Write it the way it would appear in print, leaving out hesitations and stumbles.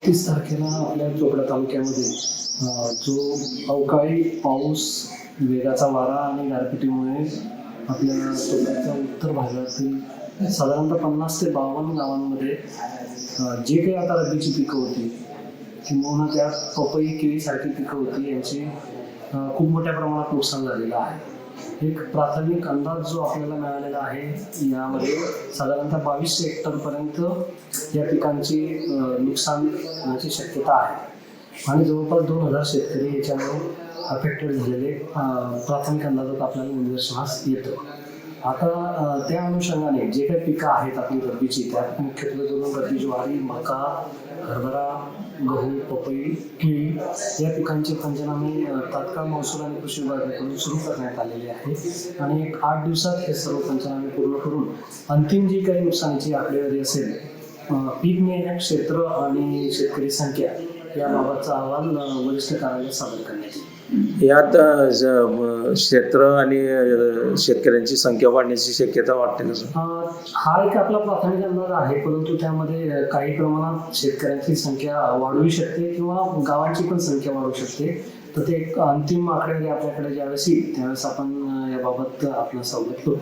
31 तारखेला आपल्या चोपडा तालुक्यामध्ये जो अवकाळी पाऊस, वेगाचा वारा आणि गारपिटीमुळे आपल्या चोपड्याच्या उत्तर भागातील साधारणतः 50 ते 52 गावांमध्ये जे काही आता रब्बीची पिकं होती किंवा त्यात पपई, केळीसारखी पिकं होती यांची खूप मोठ्या प्रमाणात नुकसान झालेलं आहे. एक प्राथमिक अंदाज जो आपल्याला मिळालेला आहे यामध्ये साधारणतः 2200 हेक्टरपर्यंत या पिकांची नुकसान होण्याची शक्यता आहे आणि जवळपास 2000 शेतकरी याच्यामुळे अफेक्टेड झालेले प्राथमिक अंदाजात आपल्याला निदर्शनास येतं. आता त्या अनुषंगाने जे काही पिकं आहेत आपली रब्बीची, त्यात मुख्यत्वे करून रब्बी ज्वारी, मका, हरभरा, गहू, पपई, केळी या पिकांचे पंचनामे तात्काळ महसूल आणि कृषी विभागाकडून सुरू करण्यात आलेले आहे आणि एक 8 दिवसात हे सर्व पंचनामे पूर्ण करून अंतिम जी काही नुकसानीची आकडेवारी असेल, पीक नियोजन क्षेत्र आणि शेतकरी संख्या याबाबतचा अहवाल वरिष्ठ कार्यालयात सादर करण्यात येईल. यात क्षेत्र आणि शेतकऱ्यांची संख्या वाढण्याची शक्यता वाटते का? हा एक आपला प्राथमिक अंदाज आहे, परंतु त्यामध्ये काही प्रमाणात शेतकऱ्यांची संख्या वाढू शकते किंवा गावांची पण संख्या वाढू शकते. तर ते एक अंतिम आकडेवारी आपल्याकडे ज्यावेळेस येईल त्यावेळेस आपण याबाबत आपला सवलत करू.